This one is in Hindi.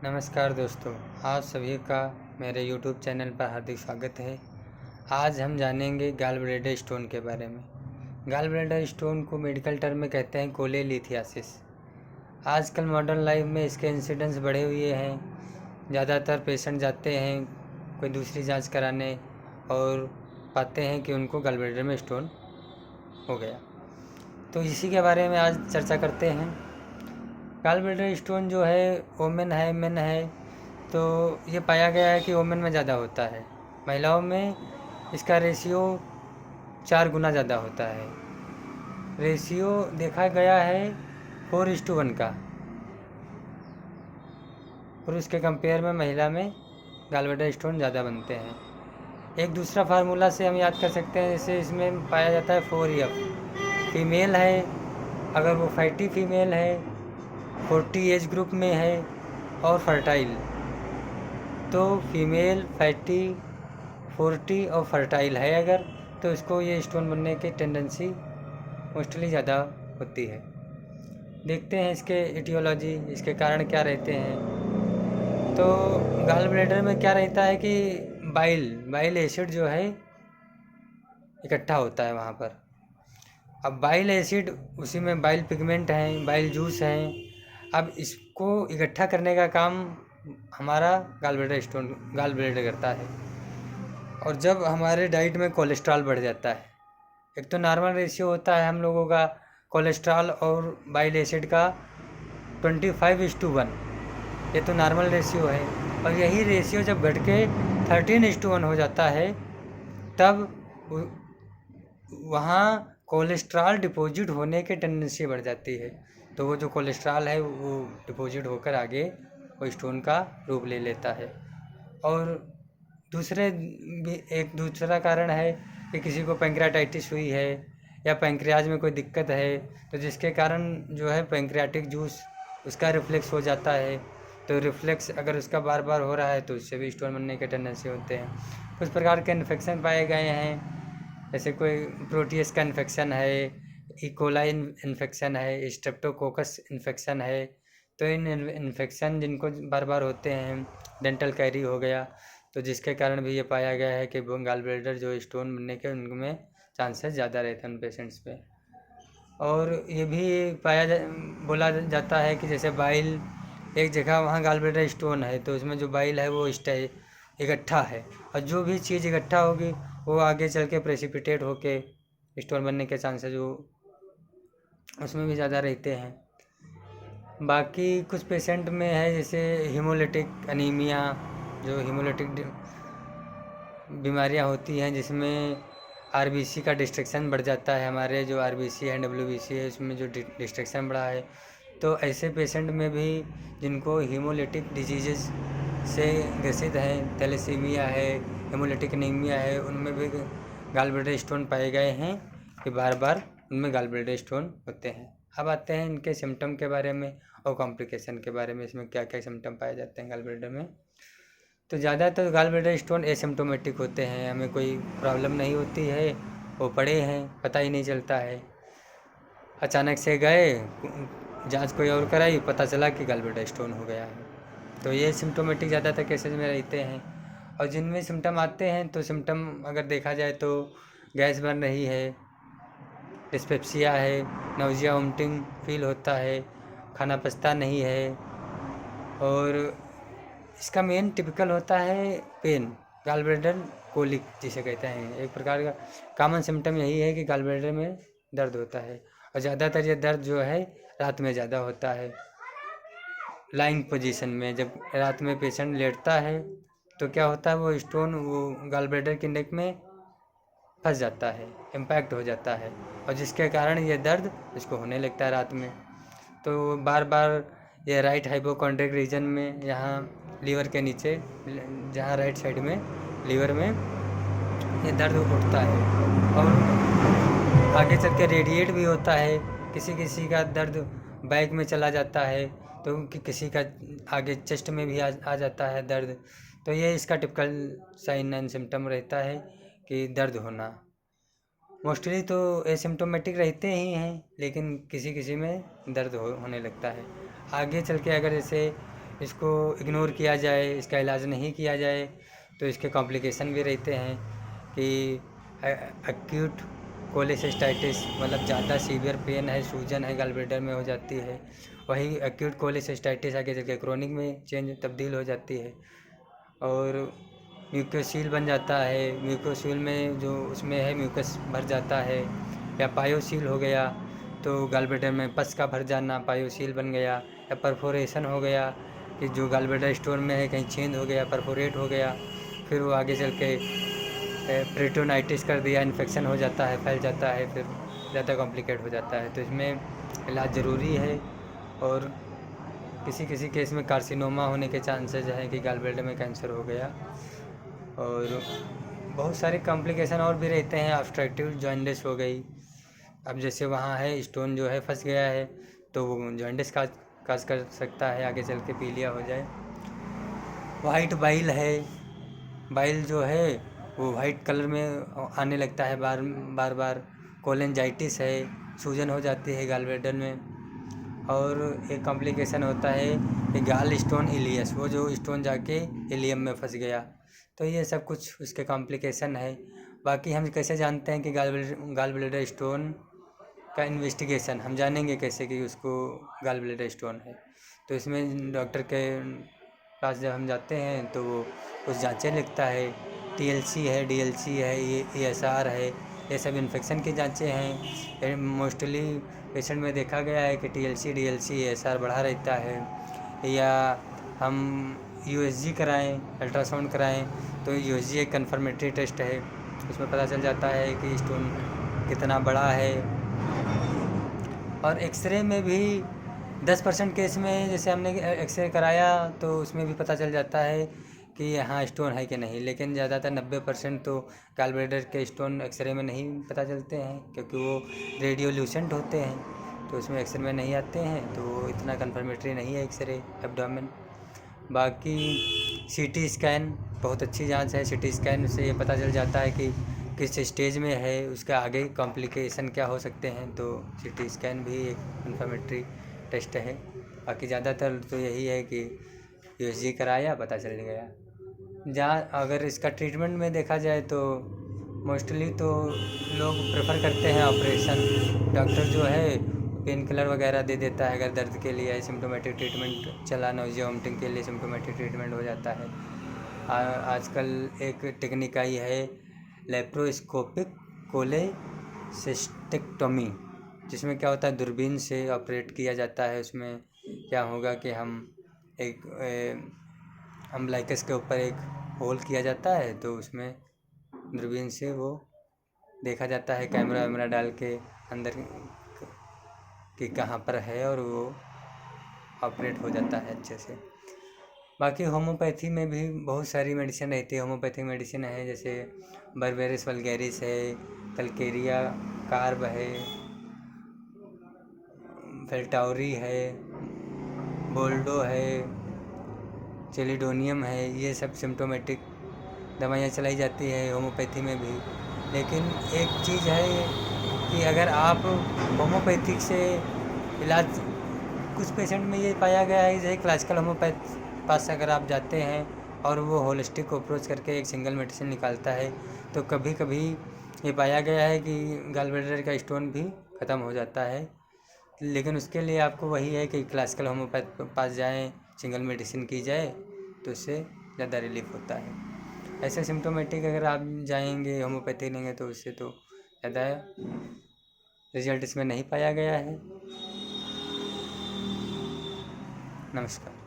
नमस्कार दोस्तों, आप सभी का मेरे YouTube चैनल पर हार्दिक स्वागत है। आज हम जानेंगे गॉल ब्लैडर स्टोन के बारे में। गॉल ब्लैडर स्टोन को मेडिकल टर्म में कहते हैं कोलेलिथियासिस। आजकल मॉडर्न लाइफ में इसके इंसिडेंस बढ़े हुए हैं। ज़्यादातर पेशेंट जाते हैं कोई दूसरी जांच कराने और पाते हैं कि उनको गॉल ब्लैडर में स्टोन हो गया। तो इसी के बारे में आज चर्चा करते हैं। गॉल ब्लैडर स्टोन जो है वोमेन है मेन है, तो ये पाया गया है कि वोमेन में ज़्यादा होता है। महिलाओं में इसका रेशियो 4 गुना ज़्यादा होता है। रेशियो देखा गया है 4:1 का। पुरुष के कंपेयर में महिला में गॉल ब्लैडर स्टोन ज़्यादा बनते हैं। एक दूसरा फार्मूला से हम याद कर सकते हैं, जैसे इसमें पाया जाता है 4F। फीमेल है, अगर वो फैटी फीमेल है, 40 एज ग्रुप में है और फर्टाइल, तो फीमेल फैटी 40 और फर्टाइल है अगर, तो इसको ये स्टोन बनने की टेंडेंसी मोस्टली ज़्यादा होती है। देखते हैं इसके एटियोलॉजी, इसके कारण क्या रहते हैं। तो गॉल ब्लैडर में क्या रहता है कि बाइल एसिड जो है इकट्ठा होता है वहाँ पर। अब बाइल एसिड, उसी में बाइल पिगमेंट हैं, बाइल जूस हैं। अब इसको इकट्ठा करने का काम हमारा गॉल ब्लैडर करता है। और जब हमारे डाइट में कोलेस्ट्रॉल बढ़ जाता है, एक तो नॉर्मल रेशियो होता है हम लोगों का कोलेस्ट्रॉल और बाइल एसिड का 25:1, ये तो नॉर्मल रेशियो है। और यही रेशियो जब घट के 13:1 हो जाता है, तब वहाँ कोलेस्ट्रॉल डिपॉजिट होने की टेंडेंसी बढ़ जाती है। तो वो जो कोलेस्ट्रॉल है वो डिपॉजिट होकर आगे वो स्टोन का रूप ले लेता है। और एक दूसरा कारण है कि किसी को पैंक्रियाटाइटिस हुई है या पैंक्रियाज में कोई दिक्कत है, तो जिसके कारण जो है पैंक्रियाटिक जूस उसका रिफ्लेक्स हो जाता है। तो रिफ्लेक्स अगर उसका बार बार हो रहा है तो उससे भी स्टोन बनने के टेंडेंसी होते हैं। कुछ प्रकार के इन्फेक्शन पाए गए हैं, जैसे कोई प्रोटीज का इन्फेक्शन है, इकोलाई इन्फेक्शन है, स्ट्रेप्टोकोकस इन्फेक्शन है। तो इन इन्फेक्शन जिनको बार बार होते हैं, डेंटल कैरी हो गया, तो जिसके कारण भी ये पाया गया है कि गॉल ब्लैडर जो स्टोन बनने के उनमें चांसेस ज़्यादा रहते हैं उन पेशेंट्स पे। और ये भी बोला जाता है कि जैसे बाइल एक जगह वहाँ गॉल ब्लैडर स्टोन है, तो उसमें जो बाइल है वो इकट्ठा है, और जो भी चीज़ इकट्ठा होगी वो आगे चल के प्रेसिपिटेट होके स्टोन बनने के चांसेस वो उसमें भी ज़्यादा रहते हैं। बाकी कुछ पेशेंट में है जैसे हीमोलिटिक अनीमिया, जो हीमोलिटिक बीमारियां होती हैं जिसमें आरबीसी का डिस्ट्रक्शन बढ़ जाता है। हमारे जो आरबीसी है, डब्ल्यूबीसी है, उसमें जो डिस्ट्रक्शन बढ़ा है, तो ऐसे पेशेंट में भी जिनको हीमोलिटिक डिजीज़ से ग्रसित हैं, थैलेसीमिया है, हीमोलिटिक एनीमिया है, उनमें भी गॉल ब्लैडर स्टोन पाए गए हैं कि बार बार उनमें गॉल ब्लैडर स्टोन होते हैं। अब आते हैं इनके सिम्टम के बारे में और कॉम्प्लिकेशन के बारे में, इसमें क्या क्या सिम्टम पाए जाते हैं गॉल ब्लैडर में। तो ज़्यादातर गॉल ब्लैडर स्टोन एसिम्टोमेटिक होते हैं, हमें कोई प्रॉब्लम नहीं होती है, वो पड़े हैं, पता ही नहीं चलता है। अचानक से गए, जांच कोई और कराई, पता चला कि गॉल ब्लैडर स्टोन हो गया है। तो ये सिम्टोमेटिक ज़्यादातर केसेज में रहते हैं। और जिनमें सिम्टम आते हैं, तो सिम्टम अगर देखा जाए तो गैस बन रही है, डिस्पेप्सिया है, नाउजिया वोमिटिंग फील होता है, खाना पचता नहीं है। और इसका मेन टिपिकल होता है पेन, गॉल ब्लैडर कोलिक जिसे कहते हैं। एक प्रकार का कॉमन सिम्टम यही है कि गॉल ब्लैडर में दर्द होता है, और ज़्यादातर ये दर्द जो है रात में ज़्यादा होता है। लाइंग पोजीशन में जब रात में पेशेंट लेटता है तो क्या होता है, वो स्टोन वो गॉल ब्लैडर की नेक में फंस जाता है, इम्पैक्ट हो जाता है, और जिसके कारण ये दर्द इसको होने लगता है रात में। तो बार बार ये राइट हाइपोकॉन्ड्रिक रीजन में, यहाँ लीवर के नीचे, जहाँ राइट साइड में लीवर में ये दर्द उठता है, और आगे चल के रेडिएट भी होता है। किसी किसी का दर्द बैक में चला जाता है, तो किसी का आगे चेस्ट में भी आ जाता है दर्द। तो ये इसका टिपिकल साइन एंड सिम्टम रहता है कि दर्द होना। मोस्टली तो एसिम्टोमेटिक रहते ही हैं, लेकिन किसी किसी में दर्द होने लगता है। आगे चल के अगर जैसे इसको इग्नोर किया जाए, इसका इलाज नहीं किया जाए तो इसके कॉम्प्लिकेशन भी रहते हैं कि एक्यूट कोलेसिस्टाइटिस, मतलब ज़्यादा सीवियर पेन है, सूजन है गॉलब्लैडर में हो जाती है। वही एक्यूट कोलेसिस्टाइटिस आगे चल के क्रोनिक में तब्दील हो जाती है। और म्यूकोसील बन जाता है, म्यूकोसील में जो उसमें है म्यूकस भर जाता है। या पायोसील हो गया तो गॉलब्लैडर में पस का भर जाना पायोसील बन गया। या परफोरेशन हो गया कि जो गॉलब्लैडर स्टोन में है कहीं छेद हो गया, परफोरेट हो गया, फिर वो आगे चल के पेरिटोनाइटिस कर दिया, इन्फेक्शन हो जाता है, फैल जाता है, फिर ज़्यादा कॉम्प्लिकेट हो जाता है। तो इसमें इलाज ज़रूरी है। और किसी किसी केस में कार्सिनोमा होने के चांसेस हैं कि गॉलब्लैडर में कैंसर हो गया। और बहुत सारे कॉम्प्लिकेशन और भी रहते हैं, ऑब्स्ट्रक्टिव जॉइंटिस हो गई। अब जैसे वहाँ है स्टोन जो है फंस गया है तो वो जॉइंटिस काज कर सकता है, आगे चल के पीलिया हो जाए। वाइट बाइल है, बाइल जो है वो वाइट कलर में आने लगता है बार बार। कोलेंजाइटिस है, सूजन हो जाती है गॉलब्लैडर में। और एक कॉम्प्लिकेशन होता है कि गाल स्टोन इलियस, वो जो स्टोन जाके इलियम में फंस गया। तो ये सब कुछ उसके कॉम्प्लिकेशन है। बाकी हम कैसे जानते हैं कि गॉलब्लैडर स्टोन का इन्वेस्टिगेशन हम जानेंगे कैसे कि उसको गॉलब्लैडर स्टोन है? तो इसमें डॉक्टर के पास जब हम जाते हैं तो वो कुछ जांचें लिखता है, TLC है, DLC है, ESR है, ये सब इन्फेक्शन की जांचें हैं। मोस्टली पेशेंट में देखा गया है कि TLC, DLC, ESR बढ़ा रहता है। या हम USG कराएं, अल्ट्रासाउंड कराएं तो USG एक कन्फर्मेटरी टेस्ट है, उसमें पता चल जाता है कि स्टोन कितना बड़ा है। और एक्सरे में भी 10% केस में जैसे हमने एक्सरे कराया तो उसमें भी पता चल जाता है कि यहाँ स्टोन है कि नहीं। लेकिन ज़्यादातर 90% तो गॉलब्लैडर के स्टोन एक्सरे में नहीं पता चलते हैं क्योंकि वो रेडियोल्यूसेंट होते हैं, तो उसमें एक्सरे में नहीं आते हैं, तो वो इतना कन्फर्मेटरी नहीं है एक्सरे एब्डोमेन। बाकी CT स्कैन बहुत अच्छी जांच है। CT स्कैन से ये पता चल जाता है कि किस स्टेज में है, उसके आगे कॉम्प्लिकेशन क्या हो सकते हैं। तो CT स्कैन भी एक कन्फर्मेटरी टेस्ट है। बाकी ज़्यादातर तो यही है कि USG कराया पता चल गया। जहाँ अगर इसका ट्रीटमेंट में देखा जाए तो मोस्टली तो लोग प्रेफर करते हैं ऑपरेशन। डॉक्टर जो है पेन किलर वगैरह दे देता है अगर दर्द के लिए सिम्टोमेटिक ट्रीटमेंट चला, नोजिया वोमिटिंग के लिए सिम्टोमेटिक ट्रीटमेंट हो जाता है। आजकल एक टेक्निक आई है लेप्रोस्कोपिक कोलेसिस्टेक्टोमी, जिसमें क्या होता है दूरबीन से ऑपरेट किया जाता है। उसमें क्या होगा कि हम अम्बलाइकस के ऊपर एक होल किया जाता है, तो उसमें दूरबीन से वो देखा जाता है कैमरा वैमरा डाल के अंदर कि कहाँ पर है, और वो ऑपरेट हो जाता है अच्छे से। बाकी होम्योपैथी में भी बहुत सारी मेडिसिन रहती है। होम्योपैथिक मेडिसिन है जैसे बर्बेरिस वल्गैरिस है, कलकेरिया कार्ब है, फेल्टाउरी है, बोल्डो है, चेलिडोनियम है। ये सब सिम्टोमेटिक दवाइयाँ चलाई जाती है होम्योपैथी में भी। लेकिन एक चीज़ है कि अगर आप होम्योपैथिक से इलाज, कुछ पेशेंट में ये पाया गया है जैसे क्लासिकल होम्योपैथ पास अगर आप जाते हैं और वो होलिस्टिक अप्रोच करके एक सिंगल मेडिसिन निकालता है, तो कभी कभी ये पाया गया है कि गॉलब्लैडर का स्टोन भी ख़त्म हो जाता है। लेकिन उसके लिए आपको वही है कि क्लासिकल होम्योपैथ पास जाएं, सिंगल मेडिसिन की जाए तो उससे ज़्यादा रिलीफ होता है। ऐसे सिम्टोमेटिक अगर आप जाएंगे होम्योपैथी लेंगे तो उससे तो ज़्यादा रिजल्ट इसमें नहीं पाया गया है। नमस्कार।